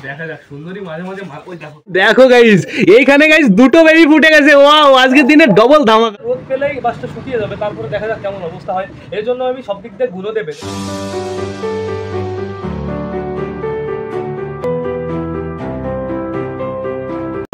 দেখা যাক সুন্দরী মাঝে মাঝে দেখো গাইস এইখানে গাইস দুটো বেবি ফুটে গেছে। ওয়াও, আজকের দিনে ডবল ধামাকা। রোদ পেলেই বাসটা শুকিয়ে যাবে, তারপরে দেখা যাক কেমন অবস্থা হয়। এর জন্য আমি সব দিক দিয়ে গুলো দেবে।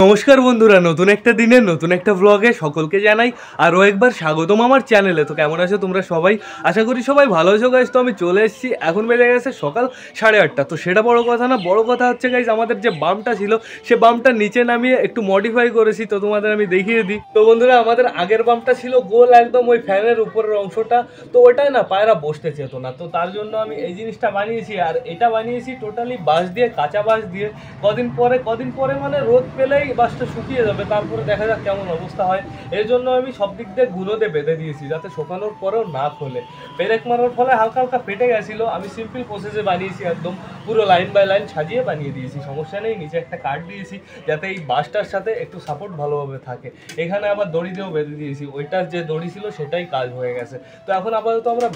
নমস্কার বন্ধুরা, নতুন একটা দিনে নতুন একটা ব্লগে সকলকে জানাই আরও একবার স্বাগতম আমার চ্যানেলে। তো কেমন আছো তোমরা সবাই? আশা করি সবাই ভালো আছো গাইজ। তো আমি চলে এসেছি, এখন বেজে গেছে সকাল 8:30। তো সেটা বড় কথা না, বড় কথা হচ্ছে গাইজ আমাদের যে বামটা ছিল সে বামটা নিচে নামিয়ে একটু মডিফাই করেছি। তো তোমাদের আমি দেখিয়ে দিই। তো বন্ধুরা, আমাদের আগের বামটা ছিল গোল একদম ওই ফ্যানের উপরের অংশটা, তো ওটাই না পায়রা বসতে চেত না। তো তার জন্য আমি এই জিনিসটা বানিয়েছি, আর এটা বানিয়েছি টোটালি বাঁশ দিয়ে, কাঁচা বাঁশ দিয়ে। কদিন পরে মানে রোদ পেলেই বাসটা শুকিয়ে যাবে, তারপরে দেখা যাক কেমন অবস্থা হয়। এর জন্য আমি সব দিক দিয়ে গুলোতে বেঁধে দিয়েছি যাতে শুকানোর পরেও না খোলে। পেরেক মারার ফলে হালকা হালকা ফেটে গেছিলো। আমি সিম্পল প্রসেসে বানিয়েছি, একদম পুরো লাইন বাই লাইন সাজিয়ে বানিয়ে দিয়েছি, সমস্যা নেই। নিচে একটা কাঠ দিয়েছি যাতে এই বাসটার সাথে একটু সাপোর্ট ভালোভাবে থাকে। এখানে আবার দড়ি দিয়েও বেঁধে দিয়েছি, ওইটার যে দড়ি ছিল সেটাই কাজ হয়ে গেছে। তো এখন আপাতত আমরা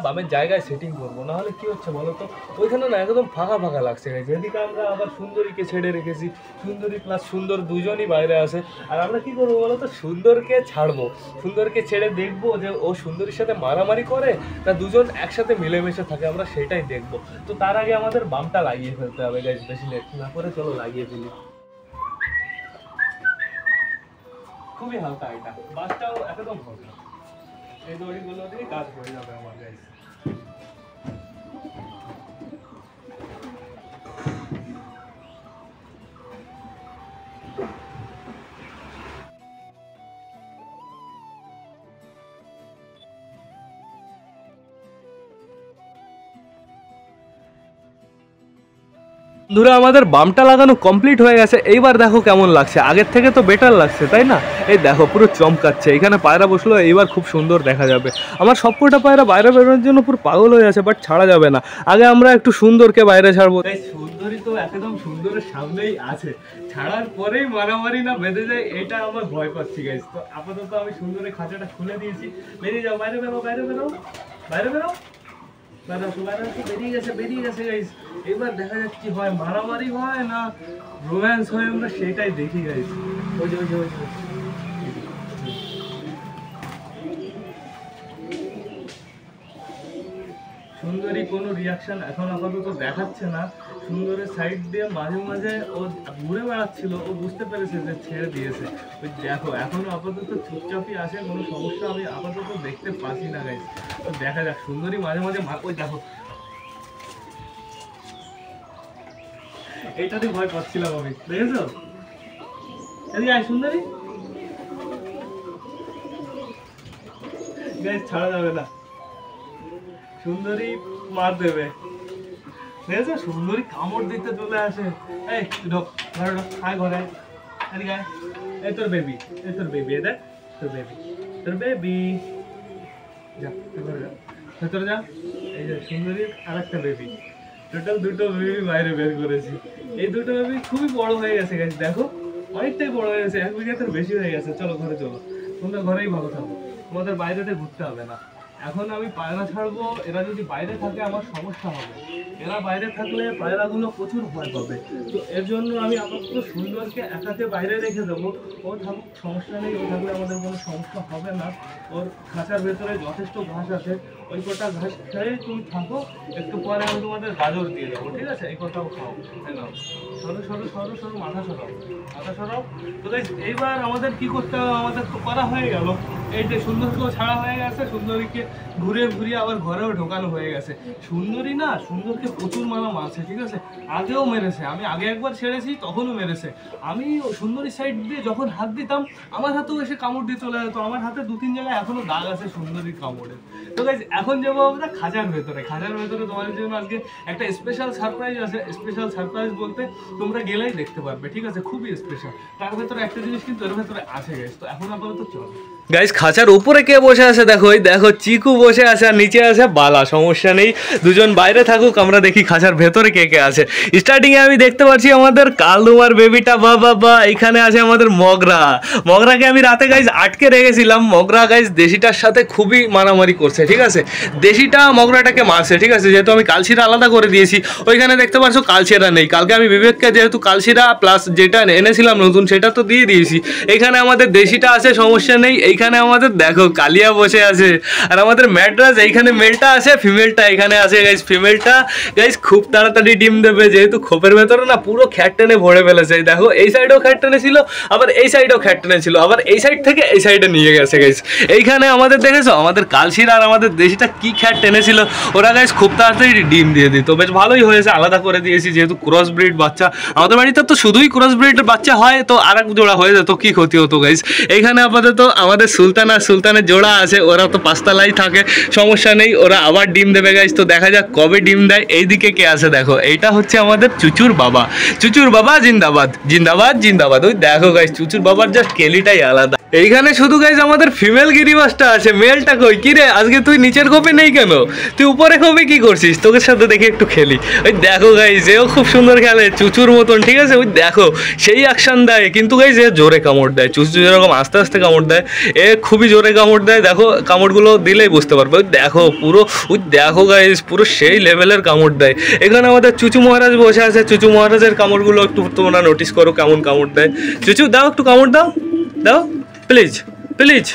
বামের জায়গায় সেটিং করবো, নাহলে কি হচ্ছে বলো তো, ওইখানে না একদম ফাঁকা ফাঁকা লাগছে। যেদিকে আমরা আবার সুন্দরীকে ছেড়ে রেখেছি, সুন্দরী প্লাস সুন্দর দুজনই বাইরে আসে। আর আমরা কি করবো বলো তো, সুন্দরকে ছাড়বো, সুন্দরকে ছেড়ে দেখবো যে ও সুন্দরীর সাথে মারামারি করে না দুজন একসাথে মিলেমিশে থাকে, আমরা সেটাই দেখবো। তো তার আগে আমাদের বামটা লাগিয়ে ফেলতে হবে গাইস, বেশি লেট না করে চলো লাগিয়ে ফেলি। খুবই হালকা, এটা বাসটাও একদম হালকা, এই দড়িগুলো দিয়ে কাজ হয়ে যাবে আমার গাইস। বন্ধুরা, আমাদের বামটা লাগানো কমপ্লিট হয়ে গেছে। এইবার দেখো কেমন লাগছে, আগের থেকে তো বেটার লাগছে তাই না? এই দেখো পুরো চমকাচ্ছে, এখানে পায়রা বসলো, এইবার খুব সুন্দর দেখা যাবে। আমার সবকটা পায়রা বাইরে বেরোনোর জন্য পুরো পাগল হয়ে আছে, বাট ছাড়া যাবে না। আগে আমরা একটু সুন্দরকে বাইরে ছাড়বো। সুন্দরী তো একদম সুন্দরের সামনেই আছে, ছাড়ার পরেই মারামারি না বেঁধে যায়, এটা আমার ভয় পাচ্ছি গাইস। তো আপাতত আমি সুন্দরের খাঁচাটা খুলে দিয়েছি। বেরিয়ে যাও, বাইরে বেরো, বাইরে বেরো, বাইরে বেরো, বেরিয়ে গেছে গাইস। এবার দেখা যাক কি হয়, মারামারি হয় না রোম্যান্স হয়, আমরা সেটাই দেখি গাইস। সুন্দরী কোনো রিয়াকশন এখন আপাতত দেখাচ্ছে না। সুন্দরের সাইড দিয়ে মাঝে মাঝে ও ঘুরে বেড়াচ্ছিল, ও বুঝতে পেরেছে যে ছেড়ে দিয়েছে। ওই দেখো এখনো আপাতত চুপচাপই আসে, কোনো সমস্যা আমি আপাতত দেখতে পাচ্ছি না গাইস। তো দেখা যাক, সুন্দরী মাঝে মাঝে ওই দেখো, এইটাতে ভয় পাচ্ছিলাম আমি, দেখেছো? এদিকে আয় সুন্দরী, গাইস ছাড়া যাবে না, সুন্দরী মার দেবে, দেখেছো? সুন্দরী কামড় দিতে চলে আসে। এই ঢোক, ঘরে ঢোক, আয় ঘরে, এদিকে আয়। এই তোর বেবি, এই তোর বেবি, এ দেখ তোর বেবি, তোর বেবি, যা ঘরে যা, ভেতরে যা। এই যে সুন্দরীর আর একটা বেবি, টোটাল দুটো বেবি বাইরে বের করেছি। এই দুটো বেবি খুবই বড় হয়ে গেছে গাইস, দেখো অনেকটাই বড় হয়ে গেছে, 1 বিঘাতের বেশি হয়ে গেছে। চলো ঘরে চলো, তোমরা ঘরেই ভালো থাকো, তোমাদের বাইরেতে ঘুরতে হবে না। এখন আমি পায়রা ছাড়বো, এরা যদি বাইরে থাকে আমার সমস্যা হবে, এরা বাইরে থাকলে পায়রাগুলো প্রচুর ভয় পাবে। তো এর জন্য আমি আপাতত সুন্দরকে একাতে বাইরে রেখে দেবো। ও থাকুক, সমস্যা নেই, ও থাকলে আমাদের কোনো সমস্যা হবে না। ওর খাঁচার ভেতরে যথেষ্ট ঘাস আছে, ওই কটা ঘাস খেয়ে তুমি থাকো, একটু পরে আমি তোমাদের গাজর দিয়ে দেবো, ঠিক আছে? এই কথাও খাও, সরো সরো সরো সরো, মাথা সরাও, মাথা সরাও। তো এইবার আমাদের কি করতে হবে, আমাদের তো করা হয়ে গেল। এই যে সুন্দরকেও ছাড়া হয়ে গেছে, সুন্দরীকে ঘুরিয়ে আবার ঘরেও ঢোকানো হয়ে গেছে। সুন্দরী না, সুন্দরকে প্রচুর মারছে, ঠিক আছে? আগেও মেরেছে, আমি আগে একবার ছেড়েছি তখনও মেরেছে। আমি সুন্দরী সাইড দিয়ে যখন হাত দিতাম আমার হাতেও এসে কামড় দিয়ে চলে যেত। আমার হাতে 2-3 জায়গায় এখনো দাগ আছে সুন্দরীর কামড়ে। তো গাইস এখন যাবো আমরা খাঁচার ভেতরে। তোমাদের জন্য আজকে একটা স্পেশাল সারপ্রাইজ আছে। স্পেশাল সারপ্রাইজ বলতে তোমরা গেলেই দেখতে পারবে, ঠিক আছে? খুবই স্পেশাল। তার ভেতরে একটা জিনিস কিন্তু এর ভেতরে আছে গাইস। তো এখন আপাতত চলো গাইস, খাঁচার উপরে কে বসে আছে দেখো, এই দেখো চিল চিকু বসে আছে আর নিচে আছে বালা, সমস্যা নেই, দুজন বাইরে থাকুক, আমরা দেখি খাঁচার ভেতরে কে কে আছে। স্টার্টিং এ আমি দেখতে পাচ্ছি আমাদের কালুমার বেবিটা, বা এখানে আছে আমাদের মগরা। মগরাকে আমি রাতে গাইজ আটকে রেখেছিলাম। মগরা গাইজ দেশিটার সাথে খুবই মারামারি করছে, ঠিক আছে, দেশিটা মগরাটাকে মারছে, ঠিক আছে, যেহেতু আমি কালশিরা আলাদা করে দিয়েছি। ওইখানে দেখতে পাচ্ছ কালশিরা নেই, কালকে আমি বিবেককে যেহেতু কালশিরা প্লাস যেটা এনেছিলাম নতুন সেটা তো দিয়ে দিয়েছি। এখানে আমাদের দেশিটা আছে, সমস্যা নেই। এইখানে আমাদের দেখো কালিয়া বসে আছে, আর আমাদের ম্যাড্রাস এইখানে মেলটা আছে, ফিমেলটা এখানে আছে গাইজ। ফিমেলটা গাইজ খুব তাড়াতাড়ি ডিম দেবে, যেহেতু খোপের ভেতরে না পুরো খ্যাট টেনে ভরে ফেলেছে। দেখো এই সাইডেও খ্যাট টেনে ছিল, আবার এই সাইডেও খ্যাট টেনে ছিল, আবার এই সাইড থেকে এই সাইডে নিয়ে গেছে গাইজ। এইখানে আমাদের দেখেছো আমাদের কালশিরা আর আমাদের দেশিটা কি খ্যাট টেনেছিল, ওরা গাইজ খুব তাড়াতাড়ি ডিম দিয়ে দিত। বেশ ভালোই হয়েছে, আলাদা করে দিয়েছি, যেহেতু ক্রস ব্রিড বাচ্চা আমাদের বাড়িতে তো শুধুই ক্রস ব্রিডের বাচ্চা হয়, তো আর এক জোড়া হয়ে যেত কি ক্ষতি হতো গাইজ। এইখানে আপাতত আমাদের সুলতান আর সুলতানের জোড়া আছে, ওরা তো পাঁচতলাই থাকে, সমস্যা নেই, ওরা আবার ডিম দেবে গাইজ। তো দেখা যাক কবে ডিম দেয়। এইদিকে কে আছে দেখো, এইটা হচ্ছে আমাদের চুচুর বাবা। চুচুর বাবা জিন্দাবাদ জিন্দাবাদ জিন্দাবাদ। ওই দেখো গাইজ চুচুর বাবার জাস্ট কেলিটাই আলাদা। এইখানে শুধু গাইজ আমাদের ফিমেল গিরিবাসটা আছে, মেলটা কই? কি রে আজকে তুই নিচের কোপে নেই কেন? তুই উপরে কোপে কি করছিস? তোকে সাথে দেখে একটু খেলি। ওই দেখো গাইজ এও খুব সুন্দর খেলে চুচুর মতন, ঠিক আছে, ওই দেখো সেই অ্যাকশন দেয়, কিন্তু গাইজ এ জোরে কামড় দেয়। চুচু যেরকম আস্তে আস্তে কামড় দেয়, এ খুবই জোরে কামড় দেয়। দেখো কামড়গুলো দিলেই বুঝতে পারবে, ওই দেখো পুরো, ওই দেখো গাইজ পুরো সেই লেভেলের কামড় দেয়। এখানে আমাদের চুচু মহারাজ বসে আছে, চুচু মহারাজের কামড়গুলো একটু তোমরা নোটিস করো কেমন কামড় দেয়। চুচু দাও একটু কামড় দাও, দাও please please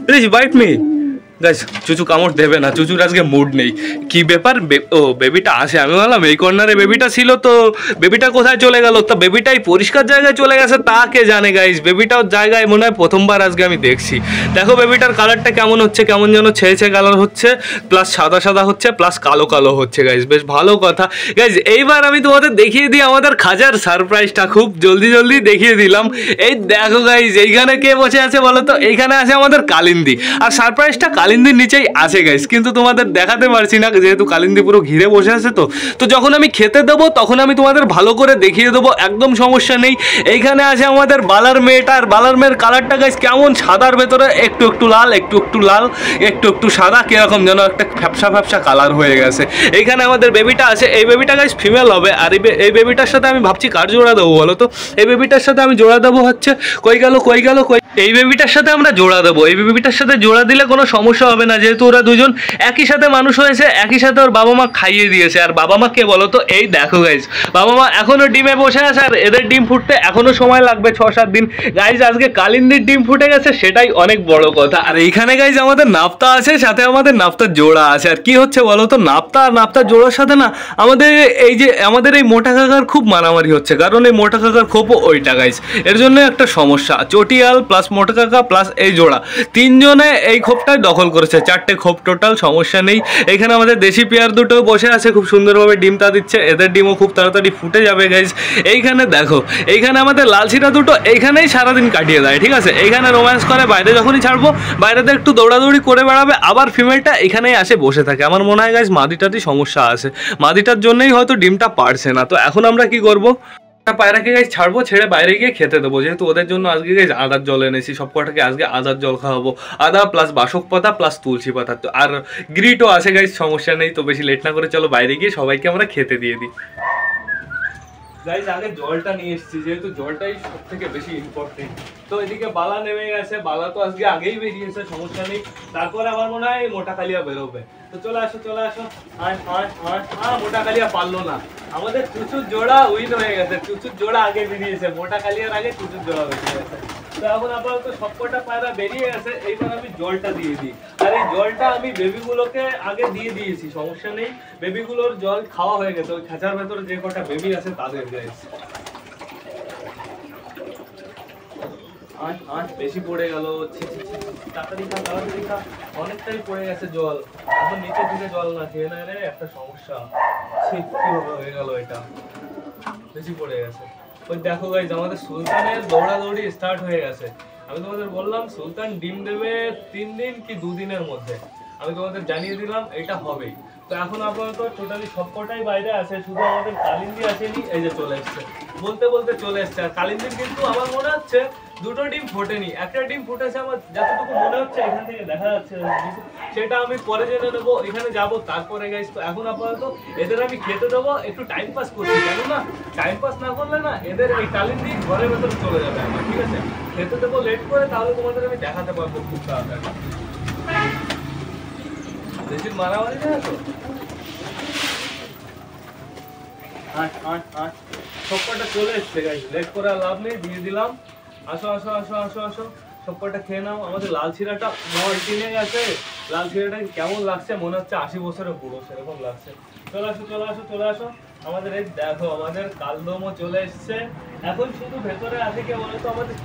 please bite me. Guys চুচু কামড় দেবে না, চুচুর আজকে মুড নেই। কি ব্যাপার? ও বেবিটা আসে, আমি বললাম এই কর্নারে বেবিটা ছিল, তো বেবিটা কোথায় চলে গেল? তা বেবিটাই পরিষ্কার জায়গায় চলে গেছে, তা কে জানে গাইস। বেবিটাও জায়গায় মনে হয় প্রথমবার আজকে আমি দেখছি। দেখো বেবিটার কালারটা কেমন হচ্ছে, কেমন যেন ছেয়ে কালার হচ্ছে, প্লাস সাদা সাদা হচ্ছে, প্লাস কালো কালো হচ্ছে গাইস, বেশ ভালো কথা। গাইস এইবার আমি তোমাদের দেখিয়ে দিই আমাদের খাজার সারপ্রাইজটা, খুব জলদি জলদি দেখিয়ে দিলাম। এই দেখো গাইস এইখানে কে বসে আছে বলো তো? এইখানে আছে আমাদের কালিন্দি, আর সারপ্রাইজটা কালিন্দির নিচেই আছে গাইস, কিন্তু তোমাদের দেখাতে পারছি না যেহেতু কালিন্দি পুরো ঘিরে বসে আছে। তো যখন আমি খেতে দেবো তখন আমি তোমাদের ভালো করে দেখিয়ে দেবো, একদম সমস্যা নেই। এইখানে আছে আমাদের বালার মেয়েটা, আর বালার মেয়ের কালারটা গাইস কেমন, সাদার ভেতরে একটু একটু লাল, একটু একটু লাল, একটু একটু সাদা, কিরকম যেন একটা ফ্যাপসা ফ্যাপসা কালার হয়ে গেছে। এইখানে আমাদের বেবিটা আছে, এই বেবিটা গাইস ফিমেল হবে, আর এই বেবিটার সাথে আমি ভাবছি কার জোড়া দেবো বলো তো? এই বেবিটার সাথে আমি জোড়া দেবো হচ্ছে, কই গেল এই বেবিটার সাথে আমরা জোড়া দেবো। এই বেবিটার সাথে জোড়া দিলে কোনো সমস্যা হবে না, যেহেতু ওরা দুজন একই সাথে মানুষ হয়েছে, একই সাথে ওর বাবা মা খাইয়ে দিয়েছে। আর বাবা মা কে বলো তো? এই দেখো গাইজ, বাবা মা এখনো ডিমে বসে আছে, আর এদের ডিম ফুটতে এখনো সময় লাগবে 6-7 দিন। গাইজ আজকে কালিন্দির ডিম ফুটে গেছে, সেটাই অনেক বড় কথা। আর এইখানে গাইজ আমাদের নাপ্তা আছে, সাথে আমাদের নাপ্তার জোড়া আছে। আর কি হচ্ছে বলো তো, নাপ্তা আর নাপ্তার জোড়ার সাথে না আমাদের এই মোটা কাকার খুব মারামারি হচ্ছে, কারণ এই মোটা কাকার খোপও ওইটা গাইজ, এর জন্য একটা সমস্যা। চটিয়াল প্লাস মোটা কাকা প্লাস এই জোড়া, তিনজনে এই খোপটাই দখল করেছে, 4টে খোপ টোটাল, সমস্যা নেই। এখানে আমাদের দেশি পেয়ার দুটো বসে আছে, খুব সুন্দরভাবে ডিমটা দিচ্ছে, এদের ডিমও খুব তাড়াতাড়ি ফুটে যাবে গাইজ। এইখানে দেখো, এইখানে আমাদের লালশিরা দুটো এইখানেই সারাদিন কাটিয়ে দেয়, ঠিক আছে, এইখানে রোম্যান্স করে, বাইরে যখনই ছাড়বো বাইরেতে একটু দৌড়াদৌড়ি করে বেড়াবে, আবার ফিমেলটা এখানেই আসে বসে থাকে। আমার মনে হয় গাইজ মাদিটারই সমস্যা আছে, মাদিটার জন্যই হয়তো ডিমটা পারছে না। তো এখন আমরা কি করবো, পায়রাকে গাইজ ছাড়বো, ছেড়ে বাইরে গিয়ে খেতে দেবো, যেহেতু ওদের জন্য আজকে গাইজ আদার জল এনেছি, সব কটাকে আজকে আদার জল খাওয়াবো, আদা প্লাস বাসক পাতা প্লাস তুলসী পাতা, তো আর গ্রিটও আছে গাইজ, সমস্যা নেই। তো বেশি লেট না করে চলো বাইরে গিয়ে সবাইকে আমরা খেতে দিয়ে দিই। গাইজ আগে জলটা নিয়ে এসেছি, যেহেতু জলটাই সব থেকে বেশি ইম্পর্টেন্ট। তো এদিকে বালা নেমে গেছে, বালা তো আজকে আগেই বেরিয়েছে, সমস্যা নেই। তারপরে আমার মনে হয় মোটা কালিয়া বেরোবে। তো চলে আসো মোটা কালিয়া পারলো না, আমাদের চুচুর জোড়া উইন হয়ে গেছে, চুচুর জোড়া আগে বেরিয়েছে, মোটা কালিয়ার আগে চুচুর জোড়া বেরিয়ে গেছে। তো এখন আপাতত সবকটা পায়রা বেরিয়ে গেছে, এইবার আমি জলটা দিয়ে দিই। আর এই জলটা আমি বেবিগুলোকে আগে দিয়ে দিয়েছি, সমস্যা নেই, বেবিগুলোর জল খাওয়া হয়ে গেছে, ওই খাঁচার ভেতরে যে কটা বেবি আছে তাদের গাইস। বেশি পড়ে গেল, তাড়াতাড়ি খা, অনেকটাই পড়ে গেছে জল, এখন নিচে থেকে জল না খেয়ে না রে একটা সমস্যা, কিভাবে হয়ে গেল এটা, বেশি পড়ে গেছে। ওই দেখো গাইজ আমাদের সুলতানের দৌড়াদৌড়ি স্টার্ট হয়ে গেছে। আমি তোমাদের বললাম সুলতান ডিম দেবে 3 দিন কি 2 দিনের মধ্যে, আমি তোমাদের জানিয়ে দিলাম এটা হবেই। তো এখন আপাতত টোটালি সবকটাই বাইরে আছে, শুধু আমাদের কালিন্দি আসেনি, এই যে চলে এসছে, বলতে বলতে চলে এসছে। আর কালিন্দির কিন্তু আমার মনে হচ্ছে দুটো ডিম ফোটেনি, একটা ডিম ফুটেছে আমার যতটুকু মনে হচ্ছে, এখান থেকে দেখা যাচ্ছে, সেটা আমি পরে জেনে নেবো, এখানে যাবো তারপরে গাইস। তো এখন আপাতত এদের আমি খেতে দেবো, একটু টাইম পাস করছি, কেন না টাইম পাস না করলে না এদের এই কালিন্দি ঘরের ভেতরে চলে যাবে আমার, ঠিক আছে? খেতে দেবো লেট করে, তাহলে তোমাদের আমি দেখাতে পারবো খুব তাড়াতাড়ি। দেশির মারামারি না তো, সবকটা চলে এসছে গাইস, লেট করে আর লাভ নেই, দিয়ে দিলাম। আসো আসো আসো আসো আসো, সবকটা খেয়ে নাও। আমাদের লাল ছিঁড়াটা মল্টিনে গেছে, লাল ছিঁড়াটা কেমন লাগছে মনে হচ্ছে 80 বছরের বুড়ো, সেরকম লাগছে। চলে আসো চলে আসো চলে আসো। আমাদের এই দেখো আমাদের কালদমও চলে এসছে। এখন শুধু ভেতরে আছে কে বলতো, আমাদের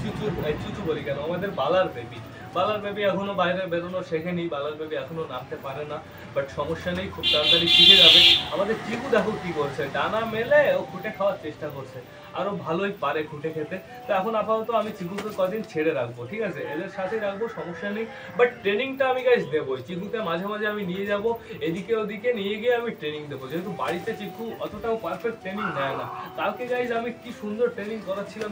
চুচু বলি কেন, আমাদের বালার বেবি। বালার বেবি এখনো বাইরে বেরোনো শেখেনি, বালার বেবি এখনো নামতে পারে না, বাট সমস্যা নেই, খুব তাড়াতাড়ি শিখে যাবে। আমাদের চিকু দেখো কি করছে, ডানা মেলে ও খুঁটে খাওয়ার চেষ্টা করছে, আরো ভালোই পারে খুঁটে খেতে। তো এখন আপাতত আমি চিকুকে কদিন ছেড়ে রাখবো, ঠিক আছে, এদের সাথেই রাখবো, সমস্যা নেই। বাট ট্রেনিংটা আমি গাইস দেবো, চিকুকে মাঝে মাঝে আমি নিয়ে যাব এদিকে ওদিকে, নিয়ে গিয়ে আমি ট্রেনিং দেবো, যেহেতু বাড়িতে চিকু অতটাও পারফেক্ট ট্রেনিং নেয় না। কালকে গাইস আমি কি সুন্দর ট্রেনিং করাচ্ছিলাম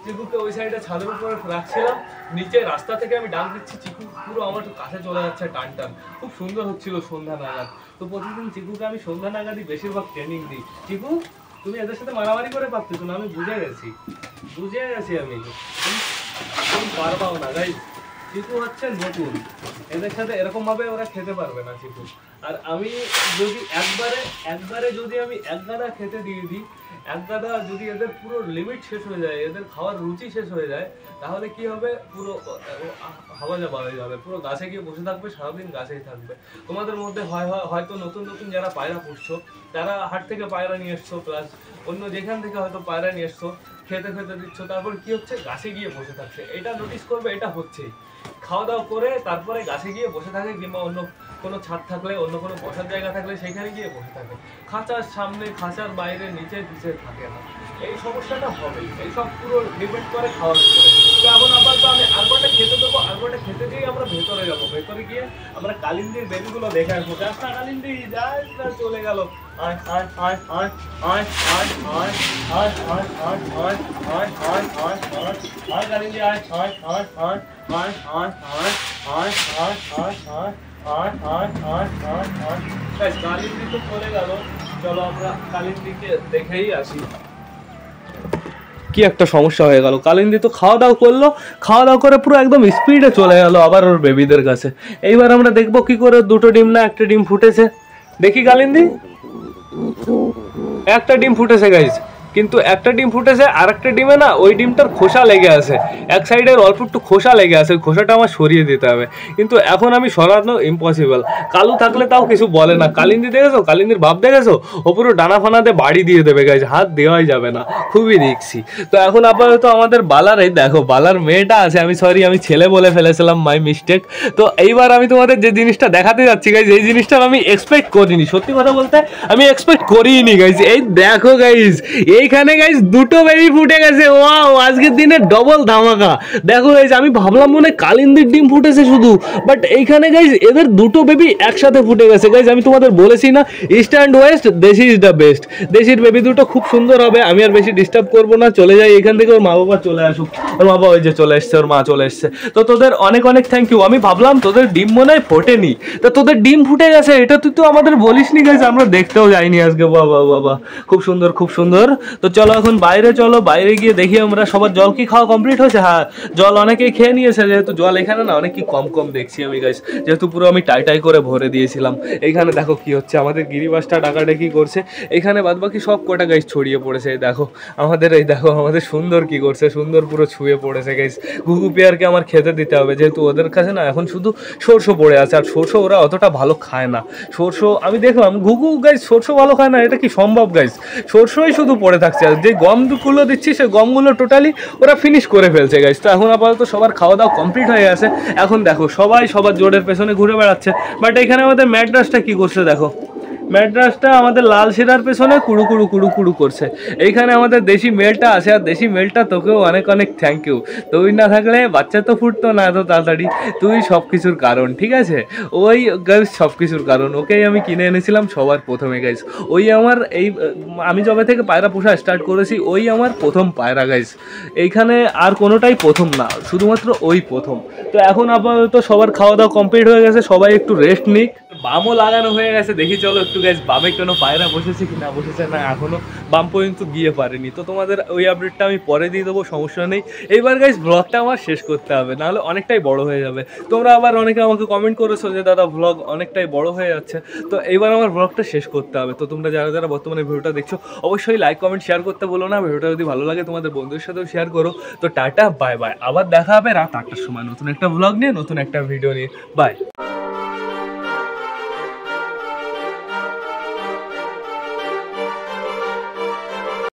চিকুকে ওই সাইডে ছাদের উপরে রাখছিলাম, নিচে রাস্তা থেকে আমি ডাক দিচ্ছি, চিকু পুরো আমার কাছে চলে যাচ্ছে টান টান, খুব সুন্দর হচ্ছিল সন্ধ্যা নাগাদ। তো প্রতিদিন চিকুকে আমি সন্ধ্যা নাগাদই বেশিরভাগ ট্রেনিং দিই। চিকু তুমি এদের সাথে মারামারি করে পারতেছো না, আমি বুঝে গেছি আমি, তুমি পারবাও না গাইস। চিকু হচ্ছে নতুন, এদের সাথে এরকম ভাবে ওরা খেতে পারবে না চিকু। আর আমি যদি একবারে যদি আমি এক গাদা খেতে দিয়ে দিই, এক গাদা যদি এদের পুরো লিমিট শেষ হয়ে যায়, এদের খাওয়ার রুচি শেষ হয়ে যায়, তাহলে কি হবে, পুরো হাওয়া যাওয়া হয়ে যাবে, পুরো গাছে গিয়ে বসে থাকবে, সারাদিন গাছেই থাকবে। তোমাদের মধ্যে হয়তো নতুন নতুন যারা পায়রা পুষছো, তারা হাট থেকে পায়রা নিয়ে এসছো, প্লাস অন্য যেখান থেকে হয়তো পায়রা নিয়ে এসছো, খেতে খেতে দিচ্ছ, তারপর কি হচ্ছে, গাছে গিয়ে বসে থাকছে। এটা নোটিস করবে, এটা হচ্ছেই, খাওয়া দাওয়া করে তারপরে গাছে গিয়ে বসে থাকে, কিংবা অন্য কোনো ছাদ থাকলে, অন্য কোনো বসার জায়গা থাকলে সেখানে গিয়ে বসে থাকে, খাঁচার সামনে খাঁচার বাইরে নিচে পিছে থাকে না। এই সমস্যাটা হবেই, এইসব পুরো ডিপেন্ড করে খাওয়ার উপরে। তো এখন আপাতত আমি আরবারটা খেতে দেবো, আরবারটা খেতে দিয়ে আমরা ভেতরে যাবো, ভেতরে গিয়ে আমরা কালিন্দির বেবিগুলো দেখে আসবো। যাস না কালিন্দি, যাস না, চলে গেল। কালিন্দি তো চলে গেল, চলো আমরা কালিন্দিকে দেখেই আসি। কি একটা সমস্যা হয়ে গেল, কালিন্দি তো খাওয়া দাওয়া করলো, খাওয়া দাওয়া করে পুরো একদম স্পিডে চলে গেল আবার ওর বেবিদের কাছে। এইবার আমরা দেখবো কি করে দুটো ডিম না একটা ডিম ফুটেছে। দেখি কালিন্দি, একটা ডিম ফুটেছে গাইজ, কিন্তু একটা ডিম ফুটেছে, আর একটা ডিমে না ওই ডিমটার খোসা লেগে আছে, এক সাইডের অল্প একটু খোসা লেগে আছে, ওই খোসাটা আমার সরিয়ে দিতে হবে, কিন্তু এখন আমি সরানো ইম্পসিবল। কালু থাকলে তাও কিছু বলে না, কালিন্দি দেখেছো, কালিন্দির ভাব দেখেছো, ও পুরো ডানা ফানাতে বাড়ি দিয়ে দেবে গাইজ, হাত দেওয়াই যাবে না, খুবই রিক্সি। তো এখন আপাতত আমাদের বালার, এই দেখো বালার মেয়েটা আছে, আমি ছেলে বলে ফেলেছিলাম, মাই মিস্টেক। তো এইবার আমি তোমাদের যে জিনিসটা দেখাতে যাচ্ছি গাইজ, এই জিনিসটা আমি এক্সপেক্ট করিনি, সত্যি কথা বলতে আমি এক্সপেক্ট করিনি গাইজ। এই দেখো গাইজ, এইখানে গাইজ দুটো বেবি ফুটে গেছে, ওয়াও, আজকের দিনে ডবল ধামাকা। দেখো গাইজ, আমি ভাবলাম মনে কালিন্দির ডিম ফুটেছে শুধু, বাট এইখানে গাইজ এদের দুটো বেবি একসাথে ফুটে গেছে গাইজ। আমি তোমাদের বলেছি না, ইস্ট অ্যান্ড ওয়েস্ট, দেশি ইজ দ্য বেস্ট। দেশির বেবি দুটো খুব সুন্দর হবে, আমি আর বেশি ডিস্টার্ব করবো না, চলে যাই এখান থেকে, ওর মা বাবা চলে আসুক। ওর বাবা ওই যে চলে এসছে, ওর মা চলে এসছে। তো তোদের অনেক অনেক থ্যাংক ইউ। আমি ভাবলাম তোদের ডিম মনে হয় ফোটেনি, তা তোদের ডিম ফুটে গেছে, এটা তুই তো আমাদের বলিসনি গাইজ, আমরা দেখতেও যাইনি আজকে। বাবা বাবা, খুব সুন্দর খুব সুন্দর। তো চলো এখন বাইরে চলো, বাইরে গিয়ে দেখি আমরা সবার জল কি খাওয়া কমপ্লিট হয়েছে। হ্যাঁ, জল অনেকেই খেয়ে নিয়েছে, যেহেতু জল এখানে না অনেক কি কম কম দেখছি আমি গাইস, যেহেতু পুরো আমি টাই করে ভরে দিয়েছিলাম। এইখানে দেখো কি হচ্ছে, আমাদের গিরিবাসটা ডাকাডাকি করছে, এইখানে বাদবাকি সব কটা গাইস ছড়িয়ে পড়েছে। এই দেখো আমাদের, এই দেখো আমাদের সুন্দর কি করছে, সুন্দর পুরো ছুঁয়ে পড়েছে গাইস। ঘুঘু পেয়ারকে আমার খেতে দিতে হবে, যেহেতু ওদের কাছে না এখন শুধু সরষে পড়ে আছে, আর সরষে ওরা অতটা ভালো খায় না। সরষে আমি দেখলাম ঘুঘু গাইস সরষে ভালো খায় না, এটা কি সম্ভব গাইস? সরষেই শুধু পড়ে থাকছে, আর যে গমগুলো দিচ্ছি সে গমগুলো টোটালি ওরা ফিনিশ করে ফেলছে গাইস। তো এখন আপাতত সবার খাওয়া দাওয়া কমপ্লিট হয়ে গেছে, এখন দেখো সবাই সবার জোরের পেছনে ঘুরে বেড়াচ্ছে। বাট এখানে আমাদের ম্যাড্রাসটা কি করছে দেখো, ম্যাড্রাসটা আমাদের লাল শিরার পেছনে কুড়ু কুড়ু কুড়ু কুড়ু করছে। এইখানে আমাদের দেশি মেলটা আছে, আর দেশি মেলটা তোকেও অনেক অনেক থ্যাংক ইউ। তুই না থাকলে বাচ্চা তো ফুটতো না এত তাড়াতাড়ি। তুই সব কিছুর কারণ, ঠিক আছে? ওই গাইস সব কিছুর কারণ, ওকেই আমি কিনে এনেছিলাম সবার প্রথমে গাইস। ওই আমার এই আমি যবে থেকে পায়রা পোষা স্টার্ট করেছি ওই আমার প্রথম পায়রা গাইস। এইখানে আর কোনোটাই প্রথম না, শুধুমাত্র ওই প্রথম। তো এখন আপাতত সবার খাওয়া দাওয়া কমপ্লিট হয়ে গেছে, সবাই একটু রেস্ট নিক। বামও লাগানো হয়ে গেছে, দেখি চলো একটু গাইস বামে কোনো পায়রা বসেছে কি না বসেছে। না এখনো বাম পর্যন্ত গিয়ে পারেনি, তো তোমাদের ওই আপডেটটা আমি পরে দিয়ে দেবো, সমস্যা নেই। এইবার গাইস ব্লগটা আমার শেষ করতে হবে, নাহলে অনেকটাই বড় হয়ে যাবে। তোমরা আবার অনেকে আমাকে কমেন্ট করেছো যে দাদা ব্লগ অনেকটাই বড় হয়ে যাচ্ছে, তো এইবার আমার ব্লগটা শেষ করতে হবে। তো তোমরা যারা যারা বর্তমানে ভিডিওটা দেখছো অবশ্যই লাইক কমেন্ট শেয়ার করতে বলো না। ভিডিওটা যদি ভালো লাগে তোমাদের বন্ধুদের সাথেও শেয়ার করো। তো টাটা বাই বাই, আবার দেখা হবে রাত 8টার সময় নতুন একটা ব্লগ নিয়ে, নতুন একটা ভিডিও নিয়ে। বাই।